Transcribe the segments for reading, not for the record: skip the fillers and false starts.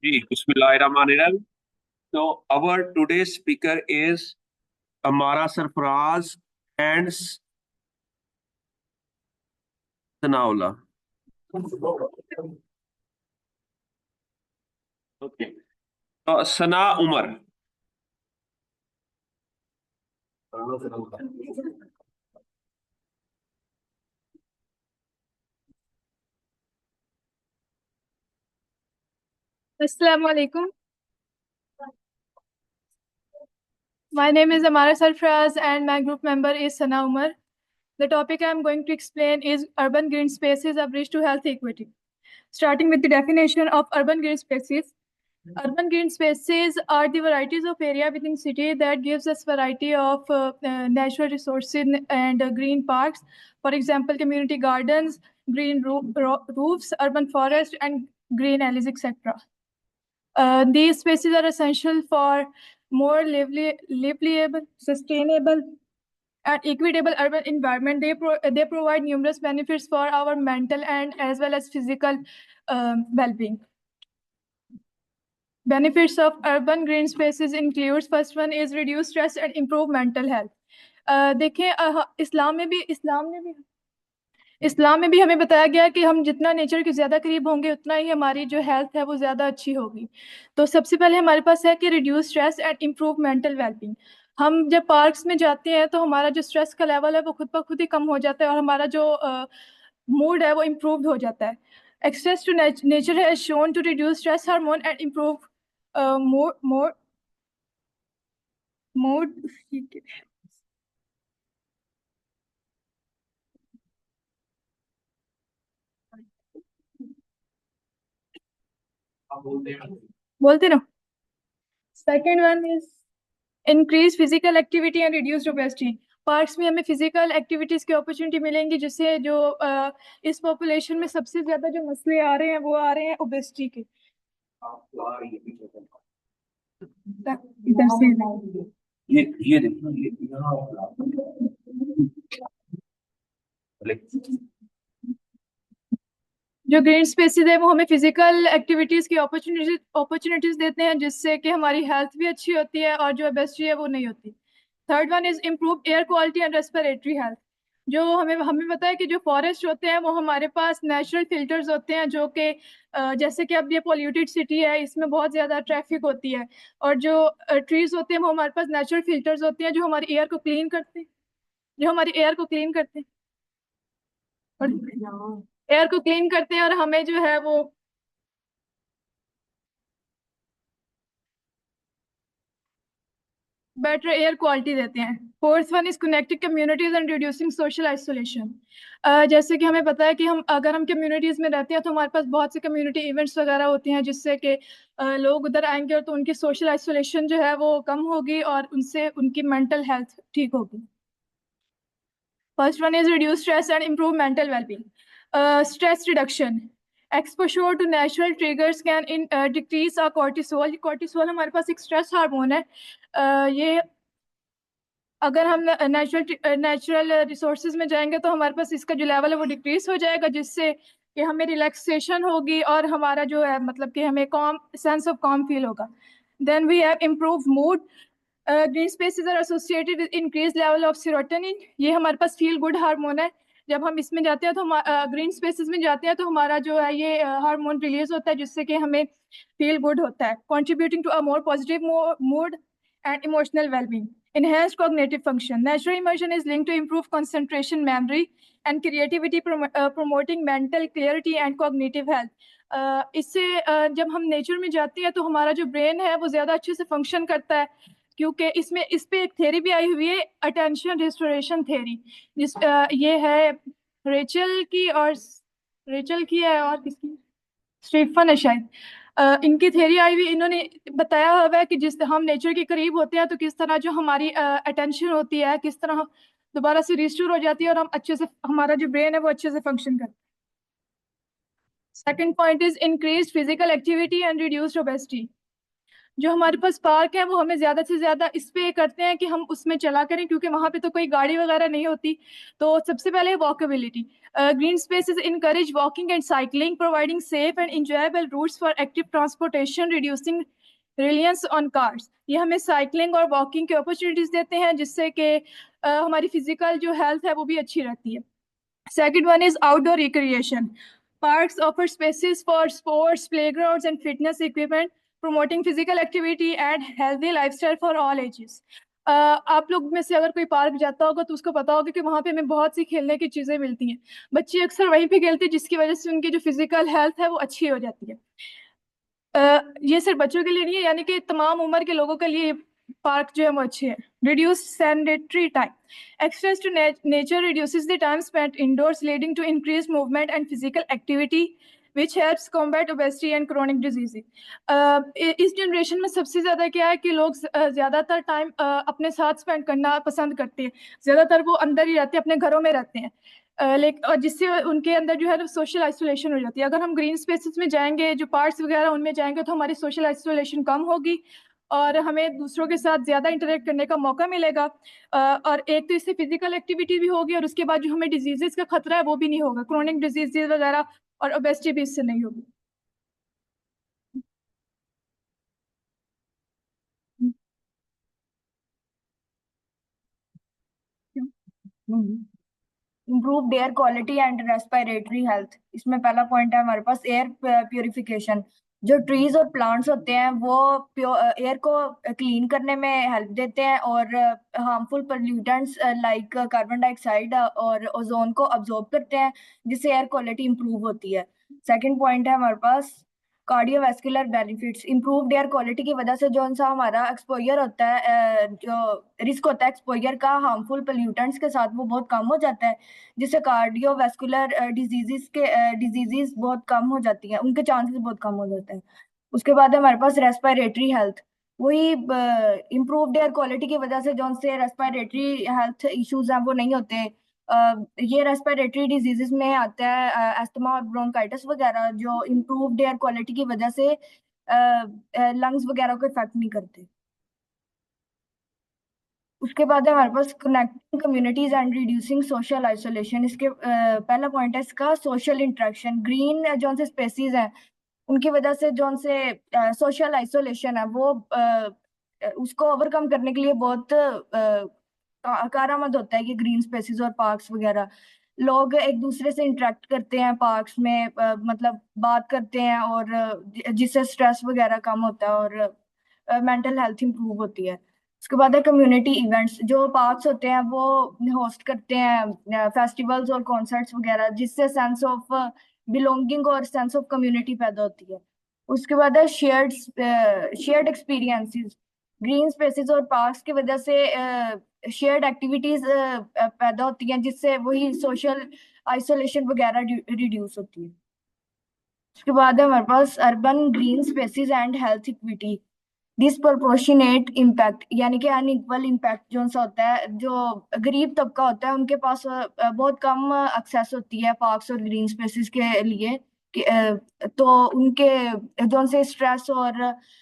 जी, बिस्मिल्लाहिर्रहमानिर्रहीम। So our today's speaker is Amara Sarfraz and Sanaullah. Okay. Sana Umar. Assalamu alaikum. My name is Amara Sarfraz and my group member is Sana Umar. The topic I am going to explain is urban green spaces, a bridge to health equity. Starting with the definition of urban green spaces. Urban green spaces are the varieties of area within city that gives us variety of natural resources and green parks. For example, community gardens, green roofs, urban forest, and green alleys, etc. These spaces are essential for more livable, sustainable, and equitable urban environment. They provide numerous benefits for our mental and as well as physical well-being. Benefits of urban green spaces includes first one is reduce stress and improve mental health. देखें इस्लाम में भी हमें बताया गया है कि हम जितना नेचर के ज़्यादा करीब होंगे उतना ही हमारी जो हेल्थ है वो ज़्यादा अच्छी होगी। तो सबसे पहले हमारे पास है कि reduce stress and improve mental wellbeing. हम जब पार्क्स में जाते हैं तो हमारा जो स्ट्रेस का लेवल है वो खुद ब खुद ही कम हो जाता है और हमारा जो मूड है वो इम्प्रूव हो जाता है। Access to nature has shown to reduce stress hormone and improve mood mood बोलते ना। Second one is increase physical activity and reduce obesity. Parks में हमें फिजिकल एक्टिविटीज की अपॉर्चुनिटी मिलेंगी जिससे जो इस पॉपुलेशन में सबसे ज्यादा जो मसले आ रहे हैं वो आ रहे हैं ओबेसिटी के। इधर से ये देखो जो ग्रीन स्पेसेस है वो हमें फिजिकल एक्टिविटीज की अपॉर्चुनिटीज देते हैं जिससे कि हमारी हेल्थ भी अच्छी होती है और जो ओबेसिटी है वो नहीं होती। Third one is improve air quality and respiratory health. जो हमें हमें पता है कि जो फॉरेस्ट होते हैं वो हमारे पास नेचुरल फिल्टर्स होते हैं जो कि जैसे कि अब ये पोल्यूटेड सिटी है इसमें बहुत ज़्यादा ट्रैफिक होती है और जो ट्रीज होते हैं वो हमारे पास नेचुरल फिल्टर्स होते हैं जो हमारी एयर को क्लीन करते हैं जो हमारी एयर को क्लीन करते हैं और एयर को क्लीन करते हैं और हमें जो है वो बेटर एयर क्वालिटी देते हैं। Fourth one is connecting communities and reducing social isolation. जैसे कि हमें पता है कि हम कम्युनिटीज में रहते हैं तो हमारे पास बहुत से कम्युनिटी इवेंट्स वगैरह होती हैं जिससे कि लोग उधर आएंगे और तो उनकी सोशल आइसोलेशन जो है वो कम होगी और उनसे उनकी मेंटल हेल्थ ठीक होगी। First one is reduce stress and improve mental wellbeing. Stress reduction exposure to natural triggers can in decrease our cortisol. Cortisol हमारे पास एक स्ट्रेस हार्मोन है। ये अगर हम नेचुरल रिसोर्सेज में जाएंगे तो हमारे पास इसका जो लेवल है वो डिक्रीज हो जाएगा जिससे कि हमें रिलैक्सेशन होगी और हमारा जो है मतलब कि हमें calm sense of calm feel होगा। Then we have improve mood. Green spaces are associated with increase level of serotonin. ये हमारे पास फील गुड हार्मोन है। जब हम इसमें जाते हैं तो हम ग्रीन स्पेसेस में जाते हैं तो हमारा जो है ये हार्मोन रिलीज होता है जिससे कि हमें फील गुड होता है contributing to a more positive mood and emotional well-being. Enhanced cognitive function. Natural immersion is linked to improve concentration, memory, and creativity, promoting mental clarity and cognitive health. इससे जब हम नेचर में जाते हैं तो हमारा जो ब्रेन है वो ज़्यादा अच्छे से फंक्शन करता है क्योंकि इसमें इस पे एक थेरी भी आई हुई है अटेंशन रिस्टोरेशन थेरी। ये है रेचल की और रेचल की है और किसकी स्टीफन है शायद। इनकी थ्योरी आई हुई इन्होंने बताया हुआ है कि जिस हम नेचर के करीब होते हैं तो किस तरह जो हमारी अटेंशन होती है किस तरह दोबारा से रिस्टोर हो जाती है और हम अच्छे से हमारा जो ब्रेन है वो अच्छे से फंक्शन करता है। Second point is increase physical activity and reduced obesity. जो हमारे पास पार्क है वो हमें ज्यादा से ज्यादा इस पे करते हैं कि हम उसमें चला करें, क्योंकि वहां पे तो कोई गाड़ी वगैरह नहीं होती। तो सबसे पहले walkability. Green spaces encourage walking and cycling, providing safe and enjoyable routes for active transportation, reducing reliance on cars. ये हमें साइकिलिंग और वॉकिंग की अपॉर्चुनिटीज देते हैं, जिससे कि हमारी फिजिकल जो हेल्थ है वो भी अच्छी रहती है। Second one is outdoor recreation. Parks offer spaces for sports, playgrounds, and fitness equipment, promoting physical activity and healthy lifestyle for all ages. आप लोग में से अगर कोई पार्क जाता होगा तो उसको पता होगा कि वहाँ पे हमें बहुत सी खेलने की चीज़ें मिलती हैं। बच्चे अक्सर वहीं पे खेलते हैं, जिसकी वजह से उनकी जो फिजिकल हेल्थ है वो अच्छी हो जाती है। ये सिर्फ बच्चों के लिए नहीं है, यानी कि तमाम उम्र के लोगों के लिए पार्क जो है वो अच्छे हैं। Reduce sanitary time. Access to nature reduces the time spent indoors, leading to increased movement and physical activity, which helps combat obesity and chronic diseases. इस जनरेशन में सबसे ज़्यादा क्या है कि लोग ज़्यादातर टाइम अपने साथ स्पेंड करना पसंद करते हैं। ज़्यादातर वो अंदर ही रहते हैं, अपने घरों में रहते हैं। और जिससे उनके अंदर जो है सोशल आइसोलेशन हो जाती है। अगर हम ग्रीन स्पेसेस में जाएंगे, जो पार्क्स वगैरह उनमें जाएंगे, तो हमारी सोशल आइसोलेशन कम होगी और हमें दूसरों के साथ ज़्यादा इंटरेक्ट करने का मौका मिलेगा। और एक तो इससे फिजिकल एक्टिविटी भी होगी, और उसके बाद जो हमें डिजीजेस का खतरा है वो भी नहीं होगा, क्रोनिक डिजीजेस वगैरह और ओबेसिटी भी इससे नहीं होगी। Improved air quality and respiratory health. इसमें पहला पॉइंट है हमारे पास एयर प्योरिफिकेशन। जो ट्रीज और प्लांट्स होते हैं वो एयर को क्लीन करने में हेल्प देते हैं और harmful pollutants like carbon dioxide और ओजोन को अब्जॉर्ब करते हैं, जिससे एयर क्वालिटी इंप्रूव होती है। सेकंड पॉइंट है हमारे पास cardiovascular benefits. Improved air quality की वजह से जो सा हमारा एक्सपोजर होता है, जो रिस्क होता है एक्सपोजर का हार्मफुल पोल्यूटेंट्स के साथ, वो बहुत कम हो जाता है, जिससे कार्डियोवैस्कुलर डिजीजेस बहुत कम हो जाती हैं, उनके चांसेस बहुत कम हो जाते हैं। उसके बाद है हमारे पास रेस्पिरेटरी हेल्थ। वही इम्प्रूव्ड एयर क्वालिटी की वजह से जो से रेस्पिरेटरी हेल्थ इश्यूज हैं वो नहीं होते। ये रेस्पिरेटरी डिजीजेस में आता है अस्थमा और ब्रोंकाइटिस वगैरह, जो इम्प्रूव्ड एयर क्वालिटी की वजह से लंग्स वगैरह को इफेक्ट नहीं करते। उसके बाद है हमारे पास connecting communities and reducing social isolation. इसके पहला पॉइंट है इसका सोशल इंटरेक्शन। ग्रीन जो से स्पेसीज हैं उनकी वजह से जो से सोशल आइसोलेशन है वो उसको ओवरकम करने के लिए बहुत कारआमद होता है कि ग्रीन स्पेसेस और पार्क्स वगैरह। लोग एक दूसरे से इंटरेक्ट करते हैं पार्क्स में, मतलब बात करते हैं, और जिससे स्ट्रेस वगैरह कम होता है और मेंटल हेल्थ इंप्रूव होती है। उसके बाद है कम्युनिटी इवेंट्स। जो पार्क्स होते हैं वो होस्ट करते हैं फेस्टिवल्स और कॉन्सर्ट्स वगैरह, जिससे सेंस ऑफ बिलोंगिंग और सेंस ऑफ कम्युनिटी पैदा होती है। उसके बाद है शेयर्ड एक्सपीरियंसेस। ग्रीन स्पेसेस और पार्क्स की वजह से शेयर्ड एक्टिविटीज पैदा होती हैं, जिससे वही सोशल आइसोलेशन वगैरह रिड्यूस होती है। उसके बाद है हमारे पास urban green spaces and health equity. Disproportionate impact, यानी कि अनइक्वल इम्पैक्ट जो सा होता है, जो गरीब तबका होता है उनके पास बहुत कम एक्सेस होती है पार्क्स और ग्रीन स्पेसेस के लिए तो उनके जो से स्ट्रेस और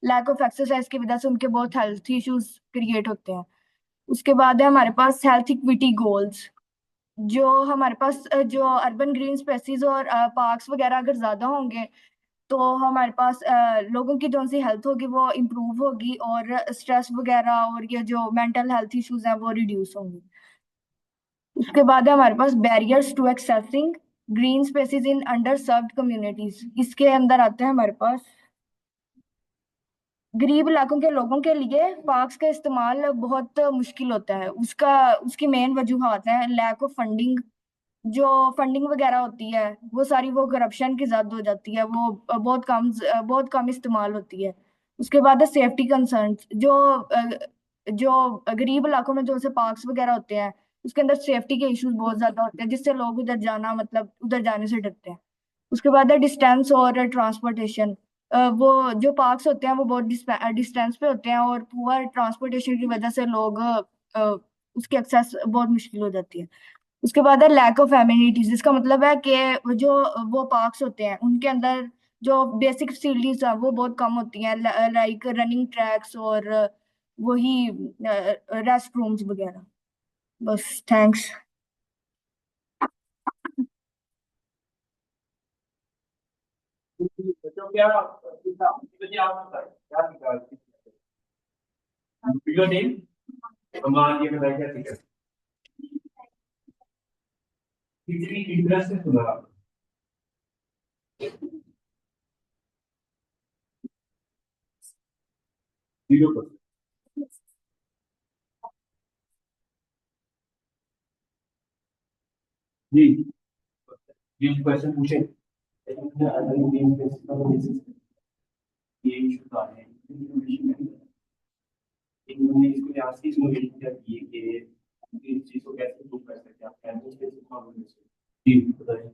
लैक ऑफ एक्सरसाइज की वजह से उनके बहुत हेल्थ इश्यूज क्रिएट होते हैं। उसके बाद है हमारे पास हेल्थ इक्विटी गोल्स। जो हमारे पास जो अर्बन ग्रीन स्पेसेस और पार्क्स वगैरह अगर ज्यादा होंगे तो हमारे पास लोगों की जो सी हेल्थ होगी वो इम्प्रूव होगी, और स्ट्रेस वगैरह और ये जो मेंटल हेल्थ इश्यूज हैं वो रिड्यूस होंगे। उसके बाद है हमारे पास barriers to accessing green spaces in underserved communities. इसके अंदर आते हैं हमारे पास गरीब इलाकों के लोगों के लिए पार्क्स का इस्तेमाल बहुत मुश्किल होता है। उसकी मेन वजूहत है लैक ऑफ फंडिंग। जो फंडिंग वगैरह होती है वो सारी वो करप्शन की ज्यादा हो जाती है, वो बहुत कम इस्तेमाल होती है। उसके बाद है सेफ्टी कंसर्न। जो गरीब इलाकों में जो से पार्क्स वगैरह होते हैं उसके अंदर सेफ्टी के इश्यूज बहुत ज्यादा होते हैं, जिससे लोग उधर जाना, मतलब उधर जाने से डरते हैं। उसके बाद है डिस्टेंस और ट्रांसपोर्टेशन। वो जो पार्क्स होते हैं वो बहुत डिस्टेंस पे होते हैं, और पुअर ट्रांसपोर्टेशन की वजह से लोग उसकी एक्सेस बहुत मुश्किल हो जाती है। उसके बाद है लैक ऑफ एमिनिटीज। जिसका मतलब है कि जो वो पार्क्स होते हैं उनके अंदर जो बेसिक फैसिलिटीज है वो बहुत कम होती हैं, लाइक रनिंग ट्रैक्स और वही रेस्ट रूम्स वगैरह। बस, थैंक्स। बच्चों क्या बच्चे आप क्या सीखा वीडियो नेम अमान ये बताइए क्या सीखा कितनी इंटरेस्ट से सुना आपने? वीडियो पर जी जी क्वेश्चन पूछे इन्होंने इसको यहाँ से इसको लिख दिया कि इस चीज को कैसे प्रूव कर सकते हैं आप कैसे कैसे प्रॉब्लम जी बताइए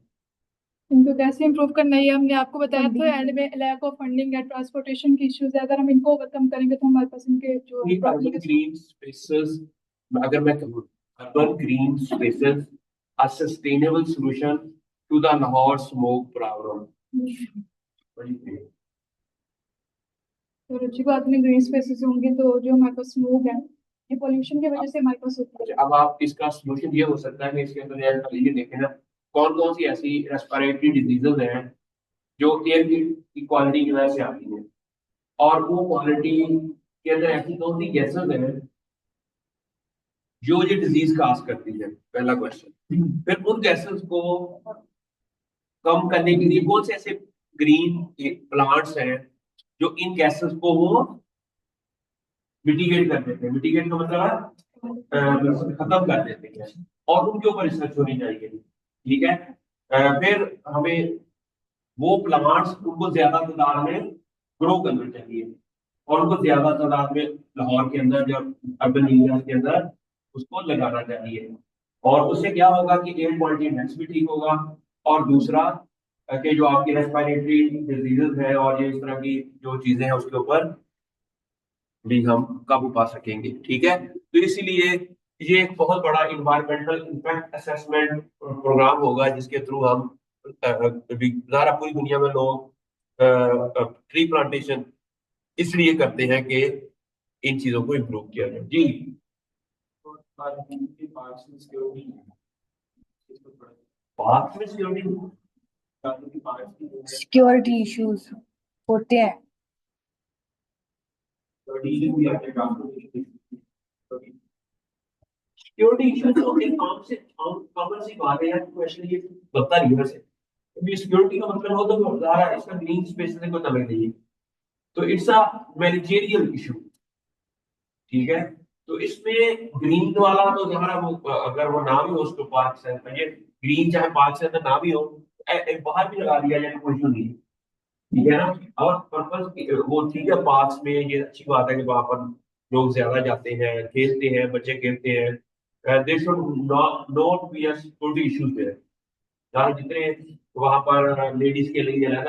इनको कैसे इम्प्रूव करना है ये हमने आपको बताया था। Funding। एंड में लैक ऑफ फंडिंग या ट्रांसपोर्टेशन की इश्यूज है, अगर हम इनको ओवरकम करेंगे तो हमारे पास इनके जो अर्बन ग्रीन स्पेसेस अगर मैं कहूँ urban green spaces a sustainable solution to the Lahore smoke problem और अच्छी बात में ग्रीन स्पेसेस होंगे तो जो हमारे पास स्मोक है ये पोल्यूशन की वजह से हमारे पास होता है। अब आप इसका सॉल्यूशन ये हो सकता है कि इसके अंदर यार ये देखें ना कौन कौन सी ऐसी रेस्पिरेटरी डिजीजेज हैं जो एयर की क्वालिटी की वजह से आती है और वो क्वालिटी के अंदर ऐसी कौन सी गैसेज हैं जो ये डिजीज काज करती है। पहला क्वेश्चन। फिर उन गैसेज को कम करने के लिए कौन से ऐसे ग्रीन प्लांट्स हैं जो इन गैसेस को वो मिटिगेट कर देते हैं। मिटिगेट का मतलब है खत्म कर देते हैं और उनके ऊपर रिसर्च होनी चाहिए। ठीक है। फिर हमें वो प्लांट्स उनको ज्यादा तादाद में ग्रो करना चाहिए और उनको ज्यादा तादाद में लाहौर के अंदर या अर्बन एरिया के अंदर उसको लगाना चाहिए और उससे क्या होगा कि एयर क्वालिटी इंडेक्स भी ठीक होगा और दूसरा कि जो आपकी रेस्पिरेटरी डिजीजेज है और ये इस तरह की जो चीजें हैं उसके ऊपर भी हम काबू पा सकेंगे। ठीक है। तो इसीलिए ये एक बहुत बड़ा इन्वायरमेंटल इम्पैक्ट असेसमेंट प्रोग्राम होगा जिसके थ्रू हम ज़ाहिर है पूरी दुनिया में लोग ट्री प्लांटेशन इसलिए करते हैं कि इन चीजों को इम्प्रूव किया जाए। जी पार्क में सिक्योरिटी इश्यूज होते हैं। सिक्योरिटी इशू तो एक आम से कॉमन सी बात है यार। क्वेश्चन ये बनता नहीं है वैसे। अभी सिक्योरिटी का मतलब हो तो ज़ाहिर है इसका ग्रीन स्पेस से कोई तलक नहीं है तो इट्स अ मैनेजरियल इशू। ठीक है। तो इसमें ग्रीन वाला तो ज़ाहिर वो अगर वो ना भी हो उसको पार्क से ये ग्रीन चाहे पार्क से अंदर ना भी हो बाहर भी लगा दिया जाए कोई इशू नहीं। ठीक है ना। और पर्पज वो ठीक है पार्क्स में ये अच्छी बात है कि वहां पर लोग ज्यादा जाते हैं खेलते हैं बच्चे खेलते हैं। They should not be a security issues there. जहाँ जितने वहां पर लेडीज के लिए अलग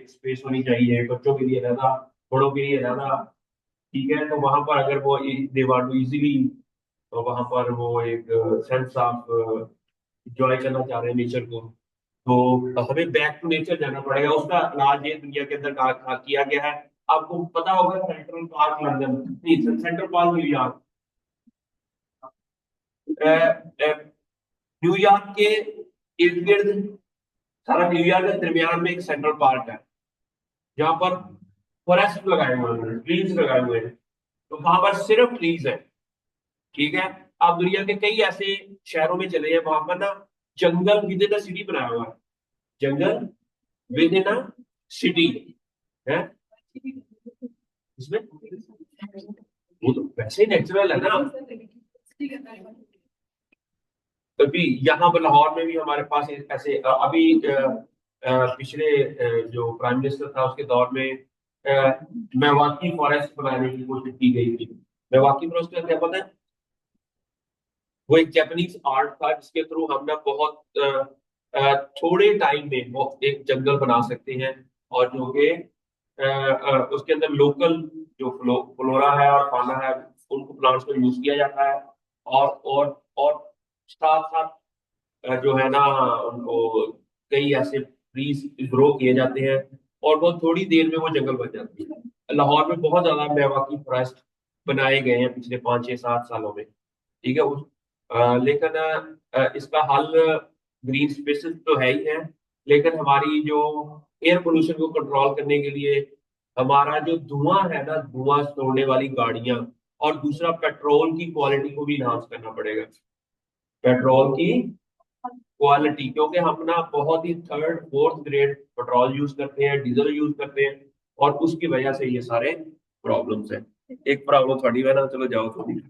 स्पेस होनी चाहिए बच्चों के लिए अलग बड़ों के लिए अलग। ठीक है। तो वहां पर अगर वो दे वांट टू इजीली तो वहां पर वो एक सेंस ऑफ इंजॉय करना चाह रहे हैं नेचर को तो हमें बैक टू नेचर जाना पड़ेगा। उसका इलाज ये दुनिया के अंदर कहा किया गया है। आपको पता होगा सेंट्रल पार्क लंदन नहीं सेंट्रल पार्क न्यूयॉर्क न्यूयॉर्क के इर्द गिर्द सारा न्यूयॉर्क के दरमियान में एक सेंट्रल पार्क है जहाँ पर फॉरेस्ट लगाए हुए हैं ट्रीज लगाए हुए हैं तो वहां पर सिर्फ ट्रीज है। ठीक है। आप दुनिया के कई ऐसे शहरों में चले हैं वहां पर ना जंगल विद इन सिटी बनाया हुआ है। जंगल विद इन सिटी है इसमें वो तो वैसे ही नेचुरल है ना। अभी यहाँ पर लाहौर में भी हमारे पास ऐसे अभी पिछले जो प्राइम मिनिस्टर था उसके दौर में मेवाकी फॉरेस्ट बनाने की कोशिश की गई थी। मेवाकी फॉरेस्ट का क्या पता है वो एक जापानीज आर्ट था जिसके थ्रू हम ना बहुत थोड़े टाइम में बहुत एक जंगल बना सकते हैं और जो कि उसके अंदर लोकल जो फ्लोरा है और फाना है उनको प्लांट्स को यूज किया जाता है और साथ साथ जो है ना उनको कई ऐसे ट्रीज ग्रो किए जाते हैं और वो थोड़ी देर में वो जंगल बन जाती है। लाहौर में बहुत ज्यादा मेवाकी फॉरेस्ट बनाए गए हैं पिछले 5 6 7 सालों में, ठीक है। लेकिन इसका हल ग्रीन स्पेसेस तो है ही है, लेकिन हमारी जो एयर पोल्यूशन को कंट्रोल करने के लिए हमारा जो धुआं है ना, धुआं छोड़ने वाली गाड़ियां, और दूसरा पेट्रोल की क्वालिटी को भी इन्हांस करना पड़ेगा, पेट्रोल की क्वालिटी, क्योंकि हम ना बहुत ही third fourth grade petrol use करते हैं, डीजल यूज करते हैं, और उसकी वजह से ये सारे प्रॉब्लम्स हैं। एक प्रॉब्लम थोड़ी है ना, चलो जाओ थोड़ी।